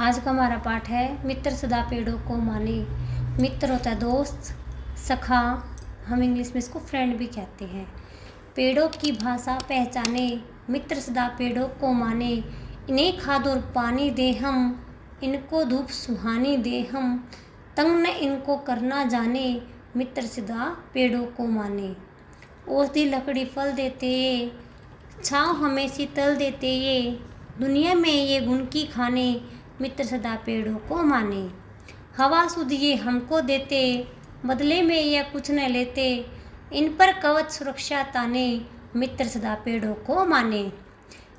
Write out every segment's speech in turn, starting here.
आज का हमारा पाठ है मित्र सदा पेड़ों को माने। मित्र होता है दोस्त, सखा, हम इंग्लिश में इसको फ्रेंड भी कहते हैं। पेड़ों की भाषा पहचाने, मित्र सदा पेड़ों को माने। इन्हें खाद और पानी दे हम, इनको धूप सुहानी दे हम। तंग न इनको करना जाने, मित्र सदा पेड़ों को माने। औषधि लकड़ी फल देते ये, छाँव हमें शीतल देते ये। दुनिया में ये गुण की खाने, मित्र सदा पेड़ों को माने। हवा सुध ये हमको देते, बदले में ये कुछ न लेते। इन पर कवच सुरक्षा ताने, मित्र सदा पेड़ों को माने।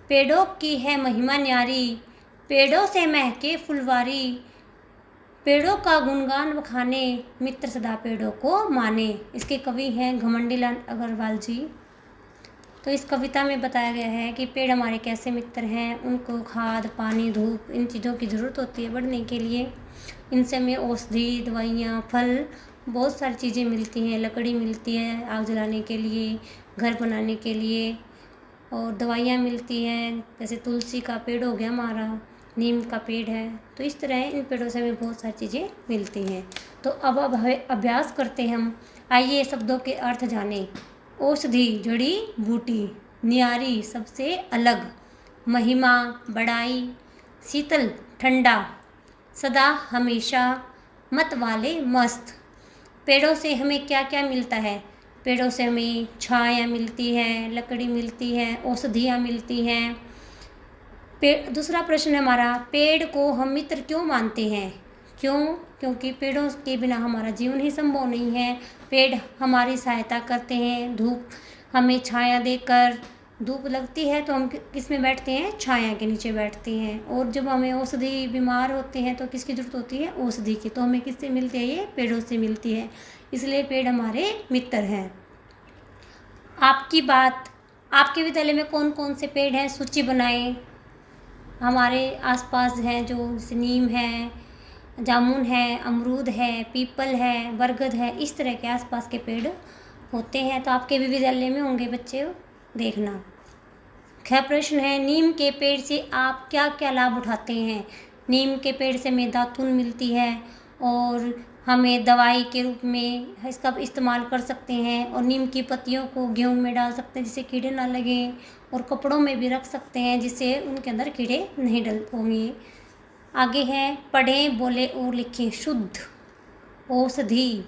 पेड़ों की है महिमा न्यारी, पेड़ों से महके फुलवारी। पेड़ों का गुणगान बखाने, मित्र सदा पेड़ों को माने। इसके कवि हैं घमंडी लाल अग्रवाल जी। तो इस कविता में बताया गया है कि पेड़ हमारे कैसे मित्र हैं। उनको खाद, पानी, धूप, इन चीज़ों की ज़रूरत होती है बढ़ने के लिए। इनसे हमें औषधि, दवाइयाँ, फल, बहुत सारी चीज़ें मिलती हैं। लकड़ी मिलती है आग जलाने के लिए, घर बनाने के लिए, और दवाइयाँ मिलती हैं। जैसे तुलसी का पेड़ हो गया हमारा, नीम का पेड़ है। तो इस तरह इन पेड़ों से हमें बहुत सारी चीज़ें मिलती हैं। तो अब अभ्यास करते हैं हम। आइए शब्दों के अर्थ जानें। औषधि जड़ी बूटी, न्यारी सबसे अलग, महिमा बड़ाई, शीतल ठंडा, सदा हमेशा, मत वाले मस्त। पेड़ों से हमें क्या क्या मिलता है? पेड़ों से हमें छाया मिलती है, लकड़ी मिलती है, औषधियाँ मिलती हैं। दूसरा प्रश्न है हमारा, पेड़ को हम मित्र क्यों मानते हैं? क्यों? क्योंकि पेड़ों के बिना हमारा जीवन ही संभव नहीं है। पेड़ हमारी सहायता करते हैं, धूप हमें छाया देकर, धूप लगती है तो हम किस में बैठते हैं? छाया के नीचे बैठते हैं। और जब हमें औषधि, बीमार होते हैं तो किसकी ज़रूरत होती है? औषधि की। तो हमें किससे मिलती है? ये पेड़ों से मिलती है। इसलिए पेड़ हमारे मित्र हैं। आपकी बात, आपके विद्यालय में कौन कौन से पेड़ हैं? सूची बनाएं। हमारे आसपास हैं जो जैसे नीम है, जामुन है, अमरूद है, पीपल है, बरगद है, इस तरह के आसपास के पेड़ होते हैं। तो आपके भी विद्यालय में होंगे बच्चे, देखना। ख प्रश्न है, नीम के पेड़ से आप क्या क्या लाभ उठाते हैं? नीम के पेड़ से हमें दातुन मिलती है और हमें दवाई के रूप में इसका इस्तेमाल कर सकते हैं। और नीम की पत्तियों को गेहूं में डाल सकते हैं जिससे कीड़े ना लगें, और कपड़ों में भी रख सकते हैं जिससे उनके अंदर कीड़े नहीं डल होंगे। आगे है, पढ़ें, बोले और लिखें। शुद्ध, औषधि,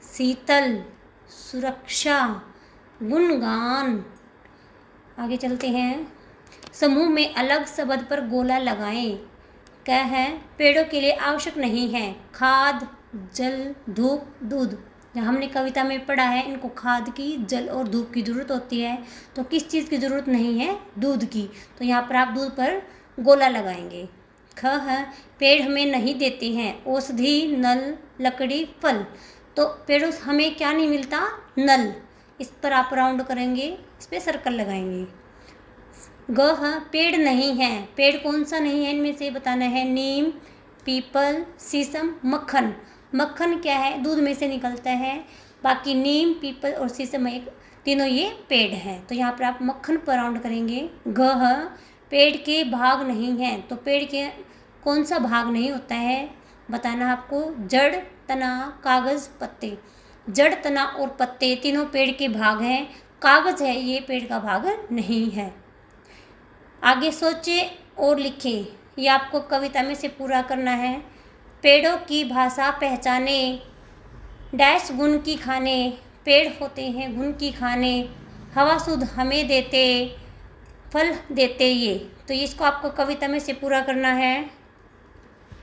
शीतल, सुरक्षा, गुणगान। आगे चलते हैं, समूह में अलग शब्द पर गोला लगाएं। क्या है? पेड़ों के लिए आवश्यक नहीं है खाद, जल, धूप, दूध। जहाँ हमने कविता में पढ़ा है इनको खाद की, जल और धूप की ज़रूरत होती है। तो किस चीज़ की ज़रूरत नहीं है? दूध की। तो यहाँ पर आप दूध पर गोला लगाएंगे। ख है, पेड़ हमें नहीं देते हैं औषधि, नल, लकड़ी, फल। तो पेड़ों से हमें क्या नहीं मिलता? नल। इस पर आप राउंड करेंगे, इस पर सर्कल लगाएंगे। ग है, पेड़ नहीं है। पेड़ कौन सा नहीं है इनमें से बताना है? नीम, पीपल, शीशम, मक्खन। मक्खन क्या है? दूध में से निकलता है। बाकी नीम, पीपल और शीशम एक तीनों ये पेड़ हैं। तो यहाँ पर आप मक्खन पर राउंड करेंगे। ग है, पेड़ के भाग नहीं हैं। तो पेड़ के कौन सा भाग नहीं होता है बताना आपको? जड़, तना, कागज़, पत्ते। जड़, तना और पत्ते तीनों पेड़ के भाग हैं। कागज़ है ये पेड़ का भाग नहीं है। आगे सोचें और लिखें। ये आपको कविता में से पूरा करना है। पेड़ों की भाषा पहचाने, डैश गुण की खाने। पेड़ होते हैं गुण की खाने, हवा शुद्ध हमें देते, फल देते ये। तो इसको आपको कविता में से पूरा करना है।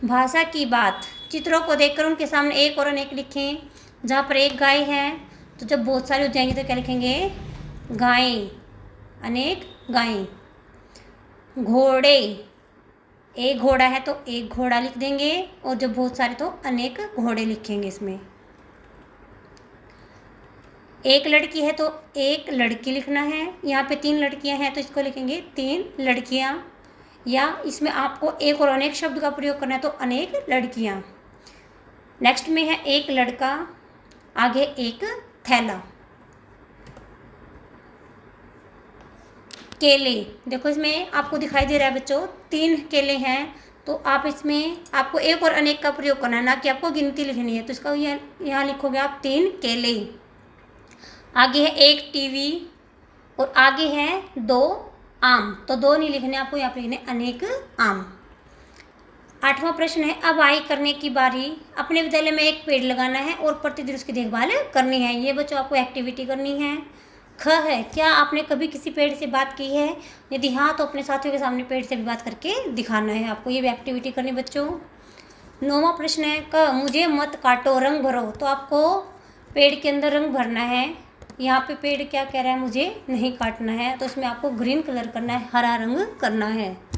भाषा की बात, चित्रों को देखकर उनके सामने एक और अनेक लिखें। जहाँ पर एक गाय है तो जब बहुत सारे हो जाएंगे तो क्या लिखेंगे? गायें, अनेक गायें। घोड़े, एक घोड़ा है तो एक घोड़ा लिख देंगे, और जब बहुत सारे तो अनेक घोड़े लिखेंगे इसमें। एक लड़की है तो एक लड़की लिखना है। यहाँ पे 3 लड़कियां हैं तो इसको लिखेंगे 3 लड़कियां। या इसमें आपको एक और अनेक शब्द का प्रयोग करना है तो अनेक लड़कियां। नेक्स्ट में है एक लड़का, आगे एक थैला। केले, देखो इसमें आपको दिखाई दे रहा है बच्चों 3 केले हैं तो आप इसमें आपको एक और अनेक का प्रयोग करना है, ना कि आपको गिनती लिखनी है। तो इसका यहाँ लिखोगे आप 3 केले, आगे है 1 टीवी और आगे है 2 आम। तो 2 नहीं लिखने आपको, यहाँ पे लिखने अनेक आम। 8वां प्रश्न है, अब आई करने की बारी। अपने विद्यालय में एक पेड़ लगाना है और प्रतिदिन उसकी देखभाल करनी है। ये बच्चों आपको एक्टिविटी करनी है। ख है, क्या आपने कभी किसी पेड़ से बात की है? यदि हाँ तो अपने साथियों के सामने पेड़ से भी बात करके दिखाना है आपको, ये भी एक्टिविटी करनी बच्चों। 9वां प्रश्न है, क मुझे मत काटो रंग भरो। तो आपको पेड़ के अंदर रंग भरना है। यहाँ पे पेड़ क्या कह रहा है, मुझे नहीं काटना है, तो इसमें आपको ग्रीन कलर करना है, हरा रंग करना है।